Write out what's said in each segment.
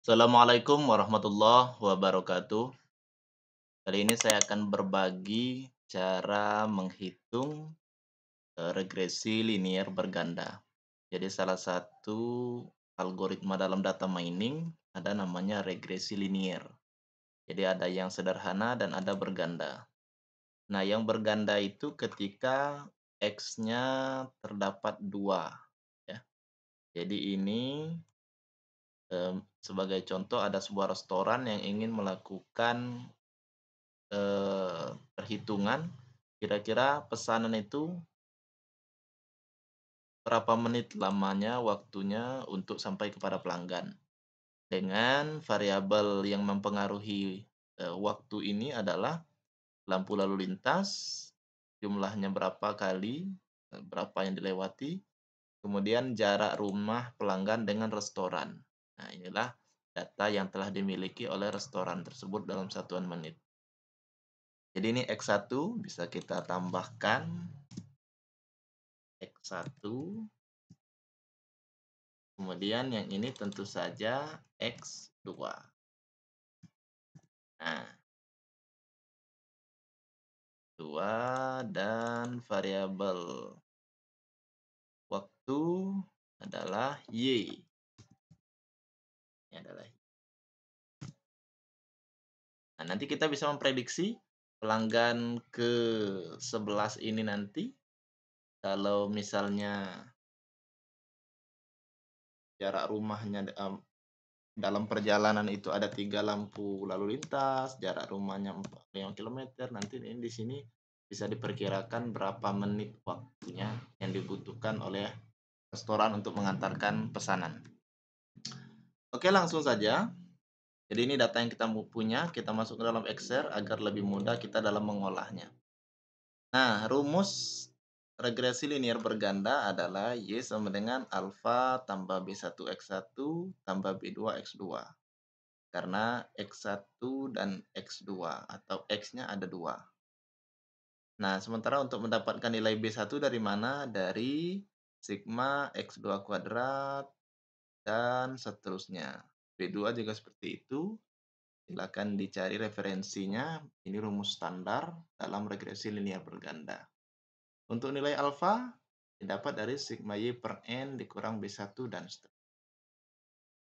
Assalamualaikum warahmatullahi wabarakatuh. Kali ini saya akan berbagi cara menghitung regresi linier berganda. Jadi salah satu algoritma dalam data mining ada namanya regresi linier. Jadi ada yang sederhana dan ada berganda. Nah, yang berganda itu ketika X-nya terdapat dua, ya. Jadi ini sebagai contoh ada sebuah restoran yang ingin melakukan perhitungan kira-kira pesanan itu berapa menit lamanya waktunya untuk sampai kepada pelanggan. Dengan variabel yang mempengaruhi, waktu ini adalah lampu lalu lintas, jumlahnya berapa kali, berapa yang dilewati, kemudian jarak rumah pelanggan dengan restoran. Nah, inilah data yang telah dimiliki oleh restoran tersebut dalam satuan menit. Jadi ini X1 bisa kita tambahkan X1, kemudian yang ini tentu saja X2. Nah, 2 dan variabel waktu adalah Y. Ini adalah Nah, nanti kita bisa memprediksi pelanggan ke-11 ini nanti kalau misalnya jarak rumahnya dalam perjalanan itu ada 3 lampu lalu lintas, jarak rumahnya 5 kilometer, nanti ini di sini bisa diperkirakan berapa menit waktunya yang dibutuhkan oleh restoran untuk mengantarkan pesanan. Oke, langsung saja. Jadi ini data yang kita punya, kita masuk ke dalam Excel agar lebih mudah kita dalam mengolahnya. Nah, rumus regresi linier berganda adalah Y sama dengan alfa tambah B1 X1 tambah B2 X2. Karena X1 dan X2 atau X-nya ada 2. Nah, sementara untuk mendapatkan nilai B1 dari mana? Dari sigma X2 kuadrat dan seterusnya. B2 juga seperti itu. Silakan dicari referensinya. Ini rumus standar dalam regresi linier berganda. Untuk nilai alfa didapat dari sigma Y per N dikurang B1 dan seterusnya.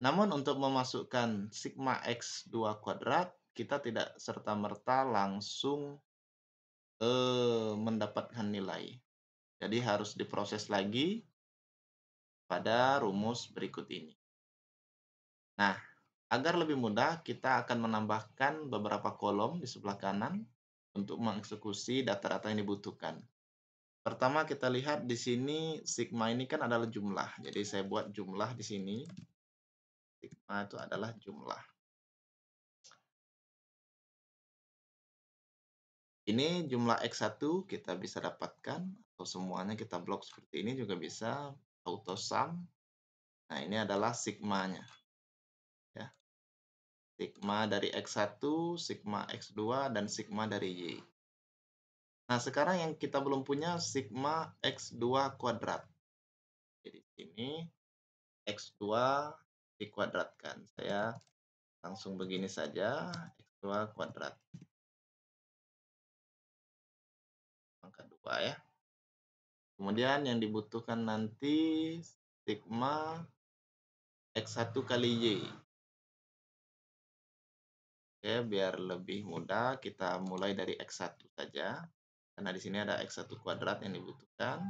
Namun untuk memasukkan sigma X2 kuadrat, kita tidak serta-merta langsung mendapatkan nilai. Jadi harus diproses lagi pada rumus berikut ini. Nah, agar lebih mudah, kita akan menambahkan beberapa kolom di sebelah kanan untuk mengeksekusi data-data yang dibutuhkan. Pertama kita lihat di sini sigma ini kan adalah jumlah. Jadi saya buat jumlah di sini. Sigma itu adalah jumlah. Ini jumlah X1 kita bisa dapatkan atau semuanya kita blok seperti ini juga bisa auto sum. Nah, ini adalah sigmanya ya. Sigma dari X1, sigma X2 dan sigma dari Y. Nah, sekarang yang kita belum punya sigma X2 kuadrat. Jadi ini X2 dikuadratkan. Saya langsung begini saja, X2 kuadrat. Angka 2 ya. Kemudian yang dibutuhkan nanti sigma X1 kali Y. Oke, biar lebih mudah kita mulai dari X1 saja. Karena di sini ada X1 kuadrat yang dibutuhkan.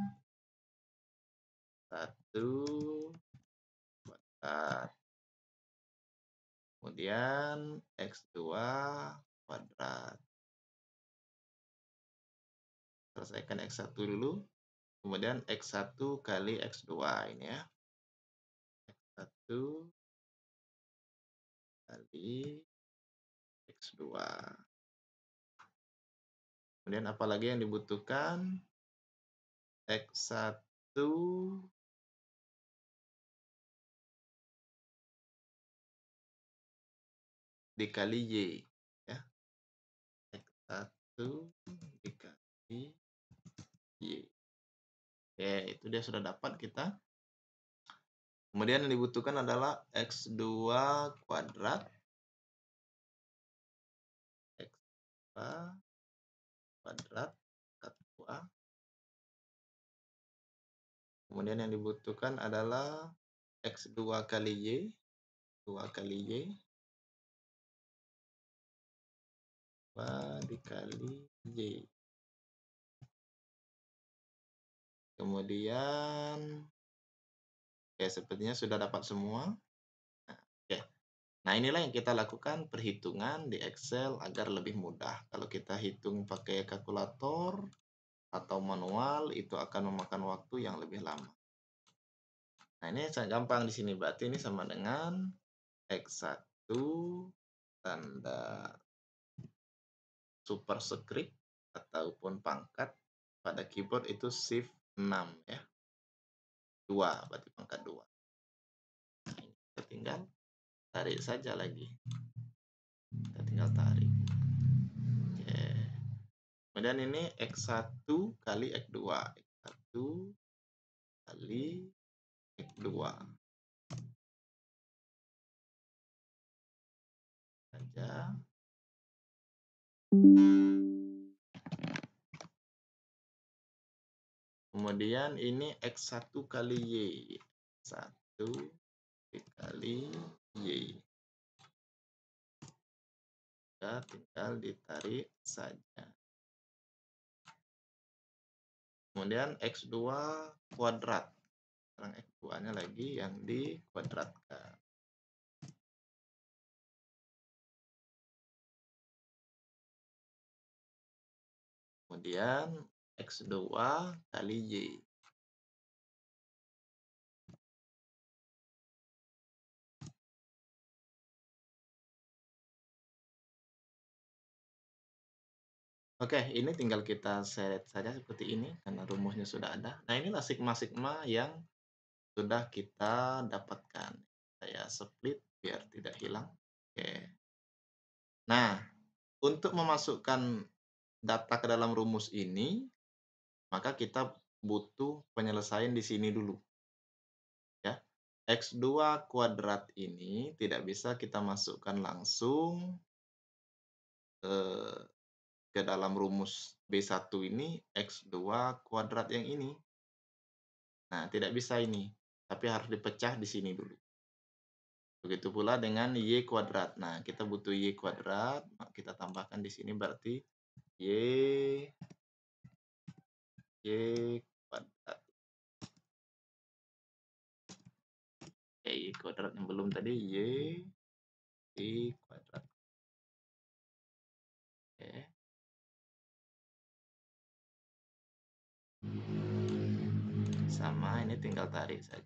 1 kuadrat. Kemudian X2 kuadrat. Selesaikan X1 dulu. Kemudian X1 kali X2 ini ya. X1 kali X2. Kemudian apalagi yang dibutuhkan? X1 dikali Y ya. X1 dikali Y. Oke, itu dia sudah dapat kita. Kemudian yang dibutuhkan adalah X2 kuadrat. X2 kuadrat pangkat 2. Kemudian yang dibutuhkan adalah X2 kali Y. 2 kali Y. 2 dikali Y. Kemudian, oke, sepertinya sudah dapat semua. Nah, oke. Nah, inilah yang kita lakukan perhitungan di Excel agar lebih mudah. Kalau kita hitung pakai kalkulator atau manual, itu akan memakan waktu yang lebih lama. Nah, ini sangat gampang di sini. Berarti ini sama dengan X1 tanda superscript ataupun pangkat pada keyboard itu shift 6 ya. 2 berarti pangkat 2. Nah, ini kita tinggal tarik saja lagi. Kita tinggal tarik. Oke. Kemudian ini X1 kali X2. X1 kali X2. Saja. Kemudian ini X1 kali Y. 1 dikali Y. Ya, tinggal ditarik saja. Kemudian X2 kuadrat. Sekarang X2-nya lagi yang dikuadratkan. Kemudian X2 kali Y. Oke, ini tinggal kita set saja seperti ini karena rumusnya sudah ada. Nah, inilah sigma-sigma yang sudah kita dapatkan. Saya split biar tidak hilang. Oke. Nah, untuk memasukkan data ke dalam rumus ini, maka kita butuh penyelesaian di sini dulu. Ya. X2 kuadrat ini tidak bisa kita masukkan langsung ke dalam rumus B1 ini X2 kuadrat yang ini. Nah, tidak bisa ini, tapi harus dipecah di sini dulu. Begitu pula dengan Y kuadrat. Nah, kita butuh Y kuadrat, kita tambahkan di sini berarti Y kuadrat. Y kuadrat yang belum tadi, Y kuadrat. Oke. Sama, ini tinggal tarik saja.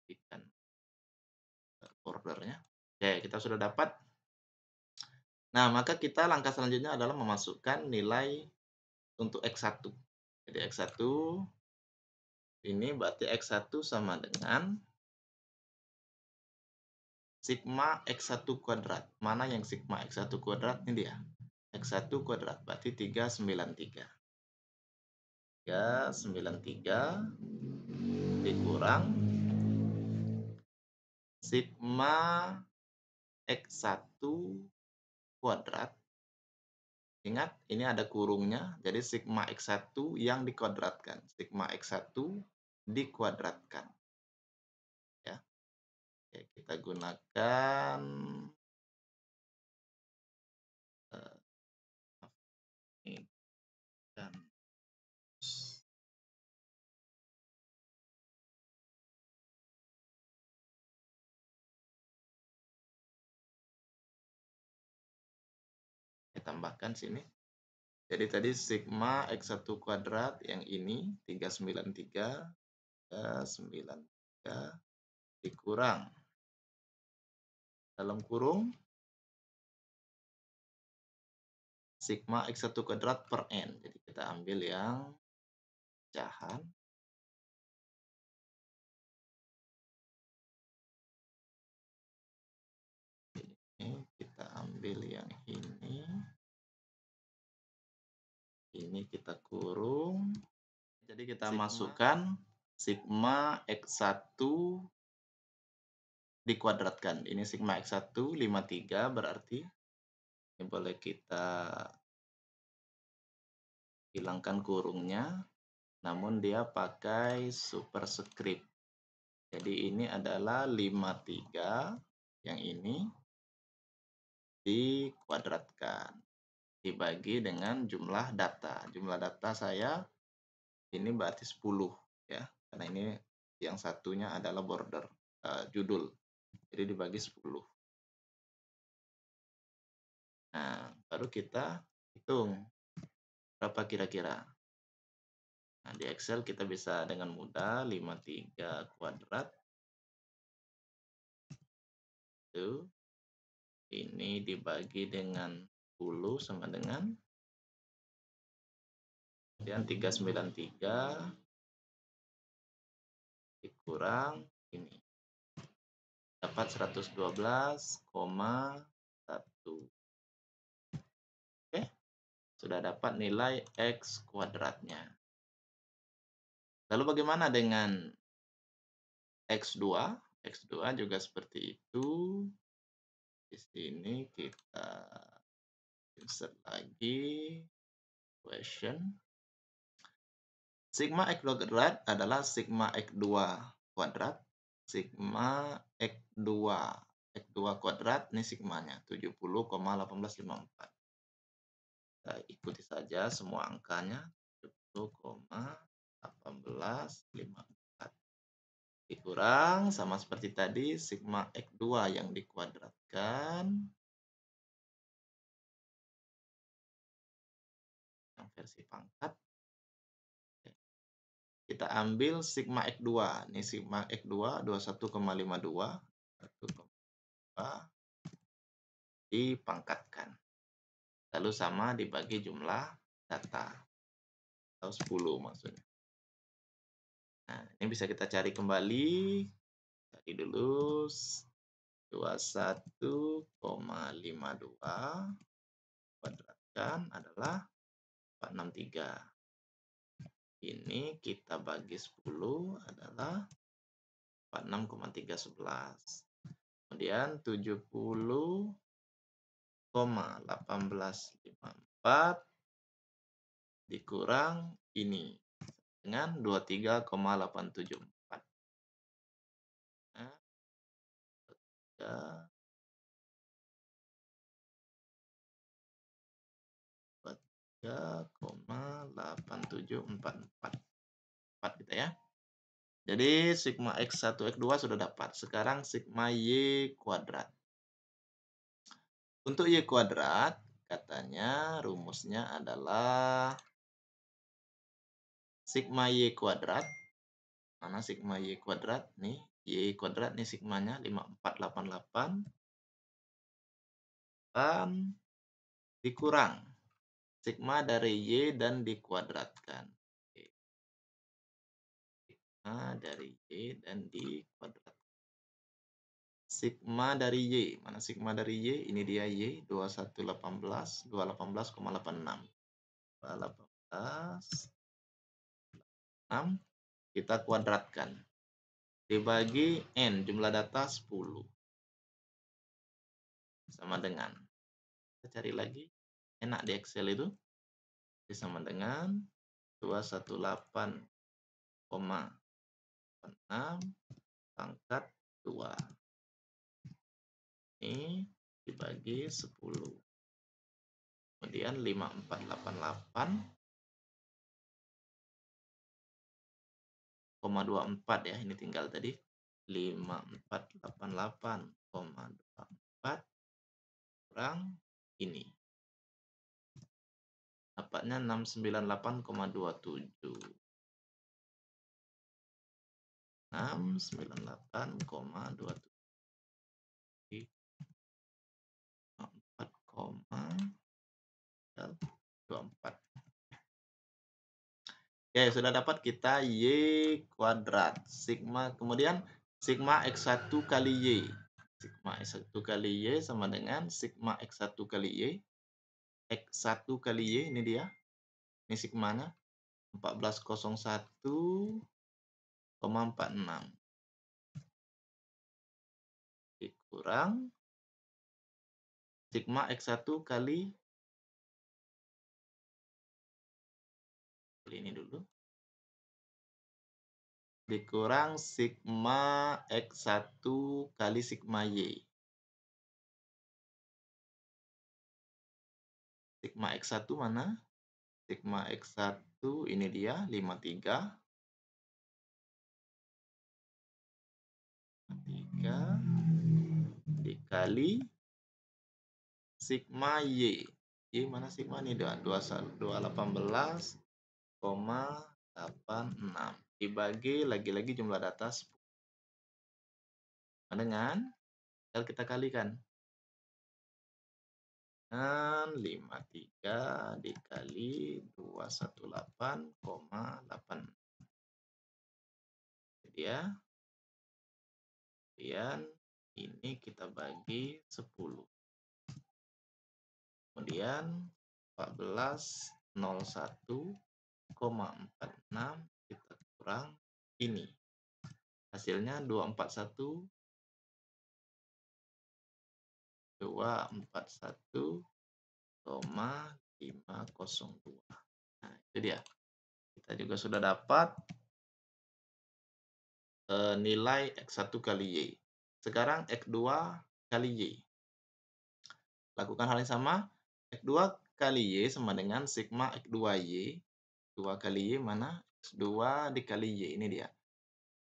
Ikan bordernya. Oke, kita sudah dapat. Nah, maka kita langkah selanjutnya adalah memasukkan nilai untuk X1. Jadi X1 ini berarti X1 sama dengan sigma X1 kuadrat. Mana yang sigma X1 kuadrat? Ini dia. X1 kuadrat berarti 393. 393 dikurang sigma X1 kuadrat. Ingat, ini ada kurungnya, jadi sigma X1 yang dikuadratkan. Sigma X1 dikuadratkan. Ya. Oke, kita gunakan ini dan kita tambahkan sini. Jadi tadi sigma X1 kuadrat yang ini 393 dikurang dalam kurung sigma X1 kuadrat per N. Jadi kita ambil yang pecahan. Ini kita ambil yang ini. Ini kita kurung. Jadi kita masukkan sigma X1 dikuadratkan. Ini sigma X1 53 berarti ini boleh kita hilangkan kurungnya, namun dia pakai superscript. Jadi ini adalah 53, yang ini dikuadratkan, dibagi dengan jumlah data. Jumlah data saya ini berarti 10 ya, karena ini yang satunya adalah border, judul. Jadi dibagi 10. Nah, baru kita hitung berapa kira-kira. Nah, di Excel kita bisa dengan mudah 53 kuadrat itu ini dibagi dengan 10 sama dengan kemudian 393 dikurang ini dapat 112,1. Oke, sudah dapat nilai X kuadratnya. Lalu bagaimana dengan X2? X2 juga seperti itu. Di sini kita insert lagi question. Sigma X kuadrat adalah sigma X2 kuadrat. Sigma X2. X2 kuadrat ini sigmanya 70,1854. Kita ikuti saja semua angkanya. 70,1854. Dikurang sama seperti tadi sigma X2 yang dikuadratkan. Yang versi pangkat. Kita ambil sigma X2. Ini sigma X2 21,52. 1,5 dipangkatkan. Lalu sama dibagi jumlah data. Atau 10 maksudnya. Nah, ini bisa kita cari kembali. Cari dulu 21,52 kuadratkan adalah 463. Ini kita bagi 10 adalah 46,311. Kemudian 70,1854 dikurang ini dengan 23,874. Nah, 23,8744 gitu ya. Jadi sigma X1 X2 sudah dapat. Sekarang sigma Y kuadrat. Untuk Y kuadrat katanya rumusnya adalah sigma Y kuadrat. Mana sigma Y kuadrat nih? Y kuadrat nih sigmanya 5488 dan dikurang sigma dari Y dan dikuadratkan. Sigma dari Y dan dikuadratkan. Sigma dari Y, mana sigma dari Y? Ini dia Y 2118 218,86. 218,6 kita kuadratkan. Dibagi N, jumlah data 10. Sama dengan, kita cari lagi, enak di Excel itu. Sama dengan 218,6 pangkat 2. Ini dibagi 10. Kemudian 5488,24 ya, ini tinggal tadi 5488,24 kurang ini. Dapatnya 698,27. 698,27. 4,24. Oke, sudah dapat kita Y kuadrat. Sigma, kemudian sigma X1 kali Y. Sigma X1 kali Y sama dengan sigma X1 kali Y. X1 kali Y, ini dia. Ini sigmanya. 1401 0,46 dikurang sigma X1 kali ini dulu, dikurang sigma X1 kali sigma Y. Sigma X1 mana? Sigma X1 ini dia 53 dikali sigma Y. Y mana sigma ini? 218,86 dibagi lagi-lagi jumlah data 10. Dengan kita kalikan. Dengan 53 dikali 218,8. Jadi ya. Kemudian ini kita bagi 10. Kemudian 1401,46 kita kurang ini. Hasilnya 241,502. Nah, itu dia. Kita juga sudah dapat nilai X1 kali Y. Sekarang X2 kali Y. Lakukan hal yang sama. X2 kali Y sama dengan sigma X2Y. 2 kali Y mana? X2 dikali Y. Ini dia.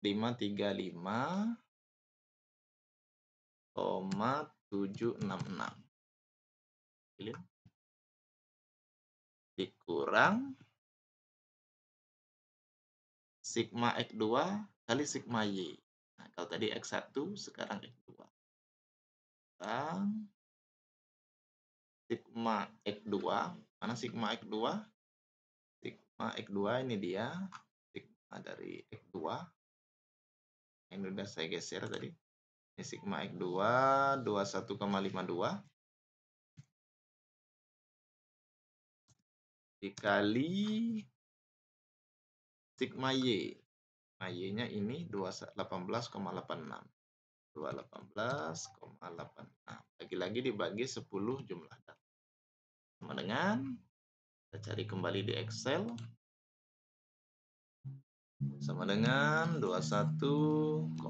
535,766. Dikurang sigma X2 kali sigma Y. Nah, kalau tadi X1, sekarang X2. Dan sigma X2, mana sigma X2? Sigma X2 ini dia. Sigma dari X2. Ini udah saya geser tadi. Ini sigma X2 21,52 dikali sigma Y. Nah, Y-nya ini 218,86. 218,86. Lagi-lagi dibagi 10 jumlah data. Sama dengan, kita cari kembali di Excel. Sama dengan 21,52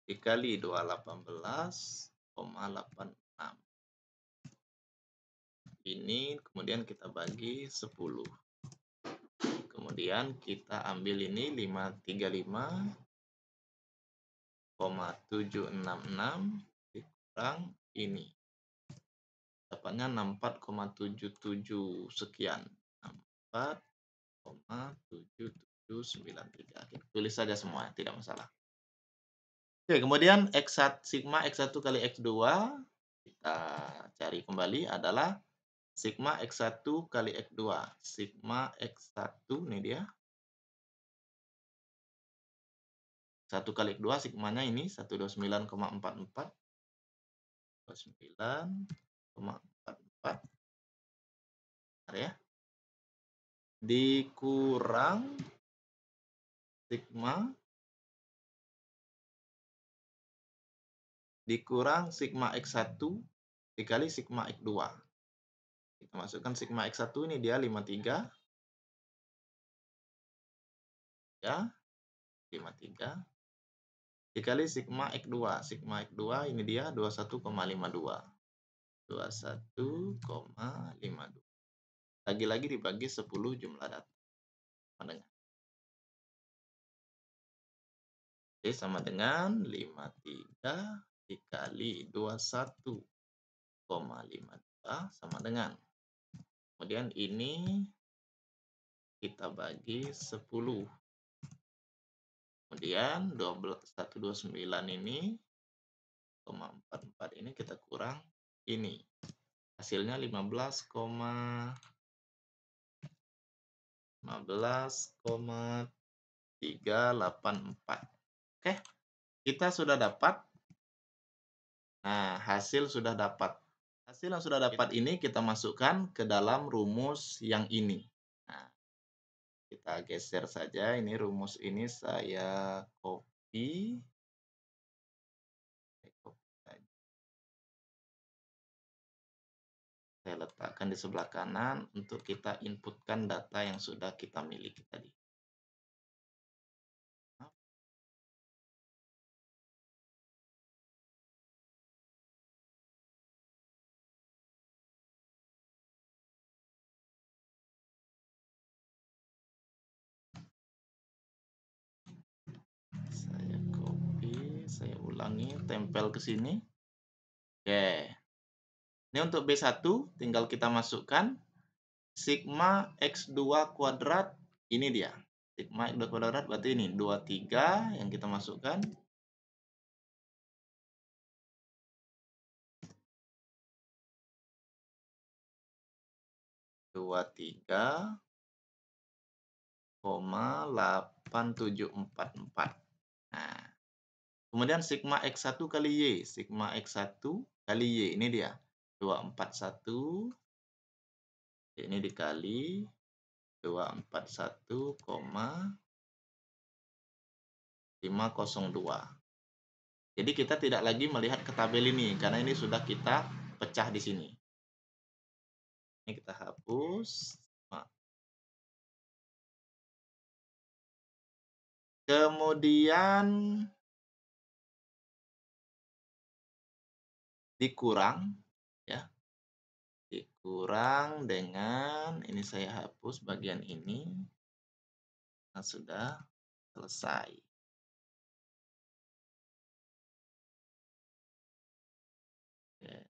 dikali 218,86. Ini kemudian kita bagi 10. Kemudian kita ambil ini 535,766 dikurang ini. Dapatnya 64,77 sekian. 64,7793. Tulis saja semua, tidak masalah. Oke, kemudian X1, sigma X1 kali X2 kita cari kembali adalah sigma X1 kali X2. Sigma X1 ini dia. 1 kali X2 sigmanya ini 129,44. 29,44. Bentar ya. Dikurang sigma X1 dikali sigma X2. Kita masukkan sigma X1 ini dia 53. Ya, 53. Dikali sigma X2. Sigma X2 ini dia 21,52. 21,52. Lagi-lagi dibagi 10 jumlah data. Oke, sama dengan 53 dikali 21,52 sama dengan. Kemudian ini kita bagi 10. Kemudian 129 ini 0,44 ini kita kurang ini. Hasilnya 15,384. Oke, kita sudah dapat. Nah, hasil sudah dapat. Hasil yang sudah dapat ini kita masukkan ke dalam rumus yang ini. Nah, Kita geser saja, ini rumus ini saya copy. Saya letakkan di sebelah kanan untuk kita inputkan data yang sudah kita miliki tadi. Saya copy, saya ulangi, tempel ke sini. Oke. Ini untuk B1 tinggal kita masukkan sigma X2 kuadrat, ini dia. Sigma X2 kuadrat berarti ini 23 yang kita masukkan. 23,8744. Nah, kemudian sigma X1 kali Y. Sigma X1 kali Y, ini dia. 241, ini dikali 241,502. Jadi kita tidak lagi melihat ke tabel ini, karena ini sudah kita pecah di sini. Ini kita hapus. Kemudian dikurang, ya. Dikurang dengan, ini saya hapus bagian ini. Nah, sudah selesai. Oke.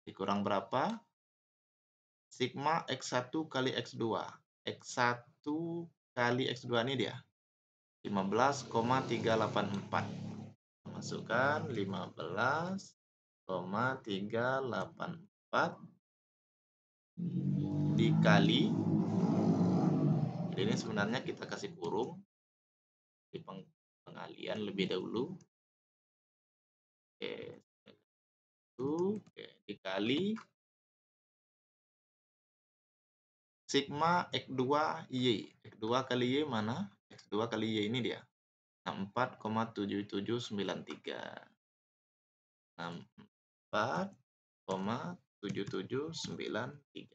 Dikurang berapa? Sigma X1 kali X2. X1 kali X2 ini dia. 15,384. Masukkan 15,384 dikali, jadi ini sebenarnya kita kasih kurung di pengalian lebih dahulu. Oke, dikali sigma X2Y. X2 kali Y mana? X2 kali Y ini dia. 64,7793. 64,7793.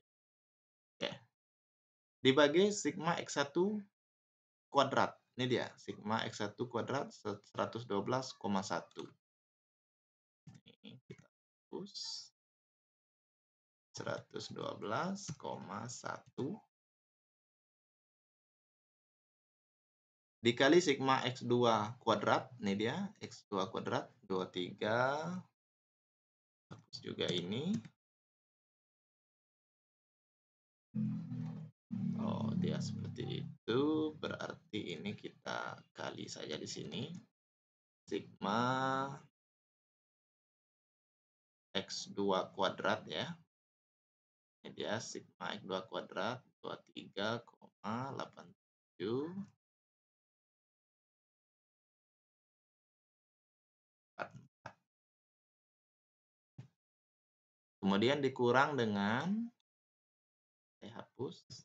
Oke. Dibagi sigma X1 kuadrat. Ini dia, sigma X1 kuadrat 112,1. Ini kita hapus. 112,1 dikali sigma X2 kuadrat, ini dia, X2 kuadrat 23, hapus juga ini. Oh, dia seperti itu, berarti ini kita kali saja di sini. Sigma X2 kuadrat ya. Ini dia sigma X2 kuadrat 23,87. Kemudian dikurang dengan, saya hapus.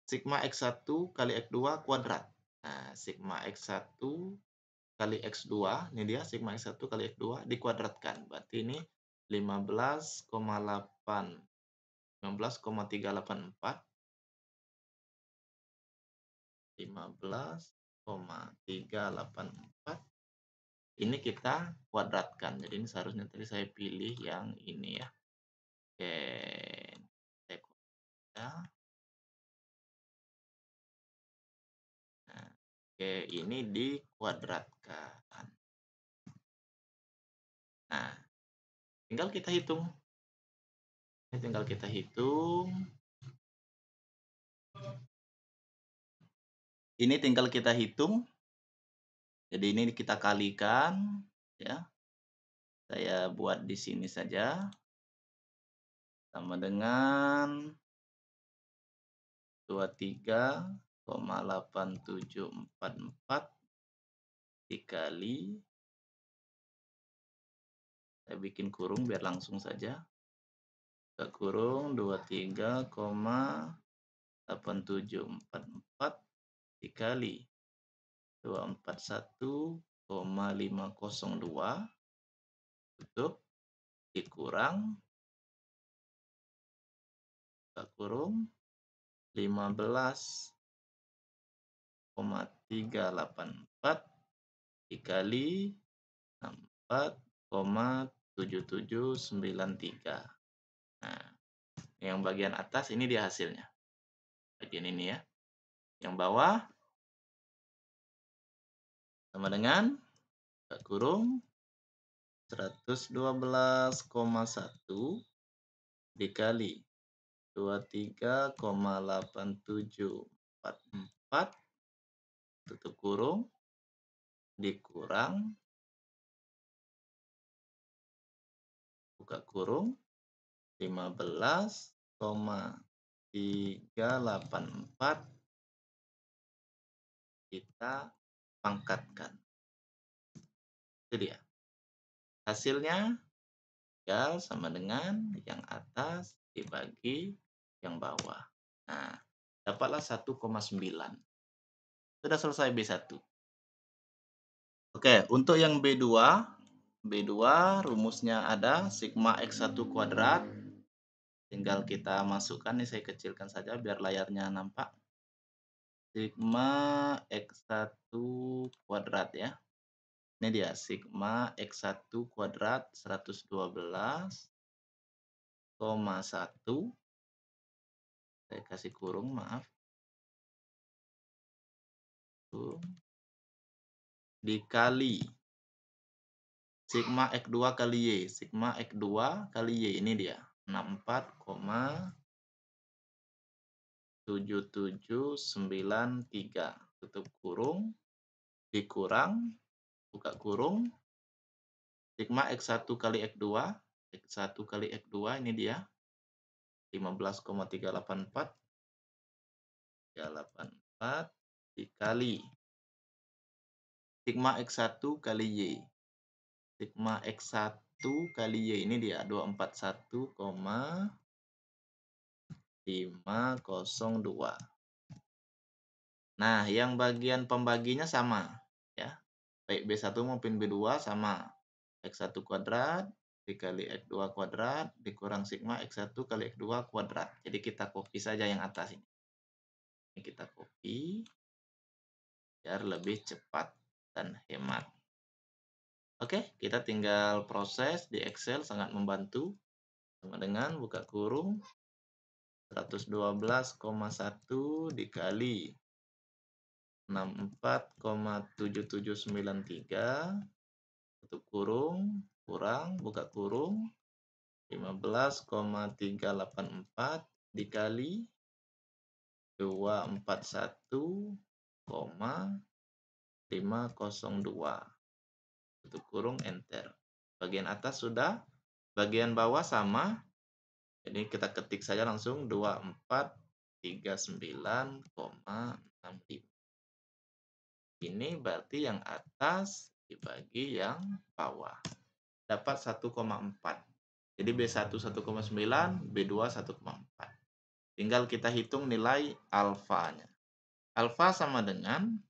Sigma X1 kali X2 kuadrat. Nah, sigma X1 kali X2, ini dia sigma X1 kali X2 dikuadratkan. Berarti ini 15,384. 15,384. Ini kita kuadratkan. Jadi ini seharusnya tadi saya pilih yang ini ya. Oke. Saya kuadratkan. Nah, oke, ini dikuadratkan. Nah, tinggal kita hitung. Ini tinggal kita hitung. Ini tinggal kita hitung. Jadi ini kita kalikan ya. Saya buat di sini saja. Sama dengan 23,8744 dikali, saya bikin kurung biar langsung saja, buka kurung 23,8744 dikali 241,502 tutup, dikurang, buka kurung 15,384 dikali 64,7793. Nah, yang bagian atas ini dia hasilnya. Bagian ini ya. Yang bawah sama dengan buka kurung 112,1 dikali 23,8744 tutup kurung, dikurang, buka kurung 15,384 kita pangkatkan. Itu dia. Hasilnya tinggal sama dengan yang atas dibagi yang bawah. Nah, dapatlah 1,9. Sudah selesai B1. Oke, untuk yang B2, rumusnya ada sigma X1 kuadrat. Tinggal kita masukkan, nih saya kecilkan saja biar layarnya nampak. Sigma X1 kuadrat ya. Ini dia sigma X1 kuadrat 112,1. Saya kasih kurung, maaf. Dikali sigma X2 kali Y. Sigma X2 kali Y ini dia 64,7793. Tutup kurung, dikurang, buka kurung, sigma X1 kali X2, X1 kali X2 ini dia 15,384 dikali sigma X1 kali Y. Sigma X1 kali Y ini dia 241,502. Nah, yang bagian pembaginya sama ya. Baik B1 maupun B2 sama. X1 kuadrat dikali X2 kuadrat dikurang sigma X1 kali X2 kuadrat. Jadi kita copy saja yang atas ini. Ini kita copy biar lebih cepat dan hemat. Oke, kita tinggal proses di Excel, sangat membantu. Sama dengan buka kurung 112,1 dikali 64,7793 tutup kurung, kurang, buka kurung 15,384 dikali 241,502 tutup kurung, enter. Bagian atas sudah, bagian bawah sama. Jadi kita ketik saja langsung 2439,65. Ini berarti yang atas dibagi yang bawah. Dapat 1,4. Jadi B1 1,9, B2 1,4. Tinggal kita hitung nilai alfanya. Alfa sama dengan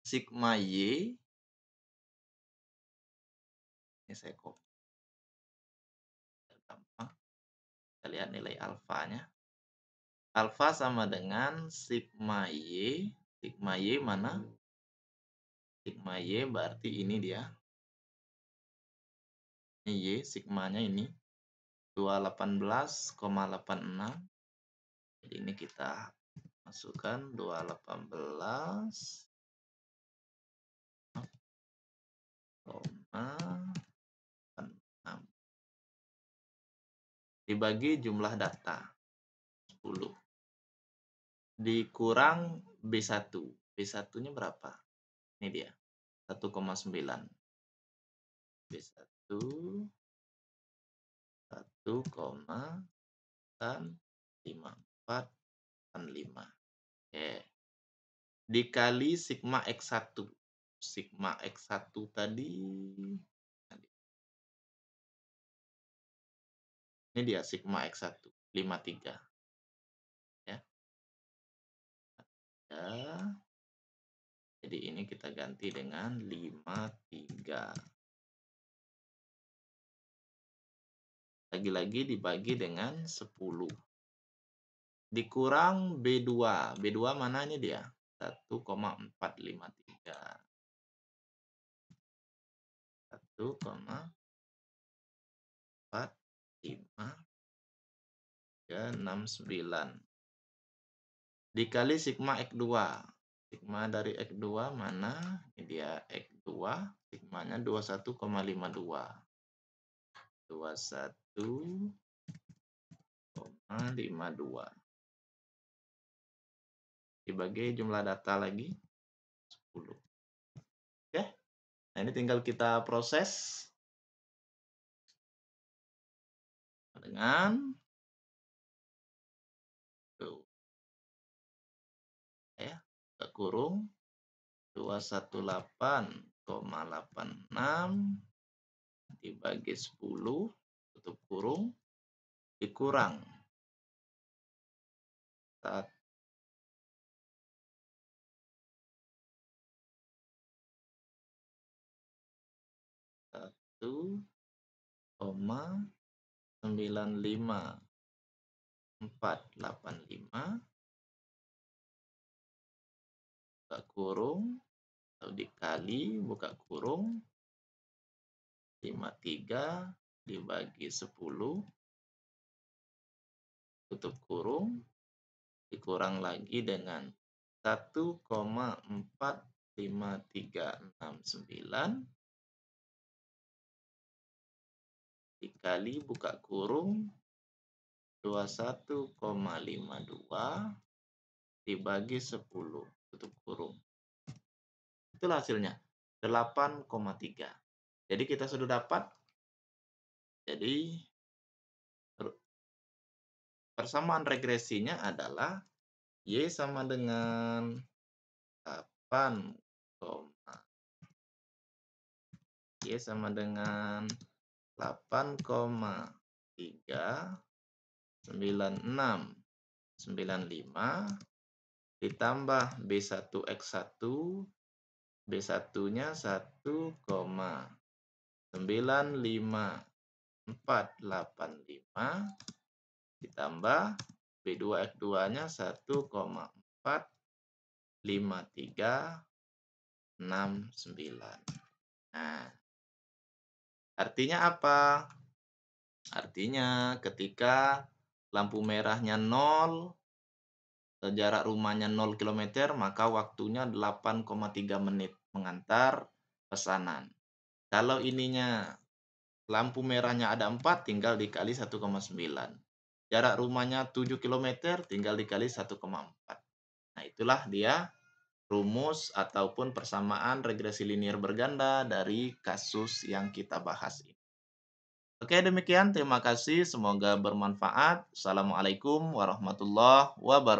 sigma Y. Ini saya copy. Gampang. Kita lihat nilai alfanya. Alfa sama dengan sigma Y. Sigma Y mana? Sigma Y berarti ini dia. Ini Y, sigmanya ini 218,86. Jadi ini kita masukkan 218,86 dibagi jumlah data 10 dikurang B1. B1-nya berapa? Ini dia 1,9. B1 1,954 0,85. Oke. Dikali sigma X1. Sigma X1 tadi ini dia sigma X1, 53 ya. Ya. Jadi ini kita ganti dengan 53. Lagi-lagi dibagi dengan 10. Dikurang B2. B2 mana ini dia? 1,453. 1,45369 dikali sigma X2. Sigma dari X2 mana? Ini dia X2, sigmanya 21,52. 21,52. Dibagi jumlah data lagi 10. Oke. Nah, ini tinggal kita proses dengan tuh ya, kita kurung 218,86 dibagi 10 tutup kurung dikurang 1,95485 buka kurung atau dikali buka kurung 53 dibagi 10 tutup kurung dikurang lagi dengan 1,45369 dikali buka kurung 21,52 dibagi 10 tutup kurung. Itulah hasilnya 8,3. Jadi kita sudah dapat. Jadi persamaan regresinya adalah Y sama dengan 8, Y sama dengan 8,39695 ditambah B1X1. B1-nya 1,95485 ditambah B2X2-nya 1,45369. Nah, artinya apa? Artinya ketika lampu merahnya 0, jarak rumahnya 0 km, maka waktunya 8,3 menit mengantar pesanan. Kalau ininya lampu merahnya ada 4, tinggal dikali 1,9. Jarak rumahnya 7 km, tinggal dikali 1,4. Nah, itulah dia rumus ataupun persamaan regresi linier berganda dari kasus yang kita bahas ini. Oke, demikian. Terima kasih. Semoga bermanfaat. Assalamualaikum warahmatullahi wabarakatuh.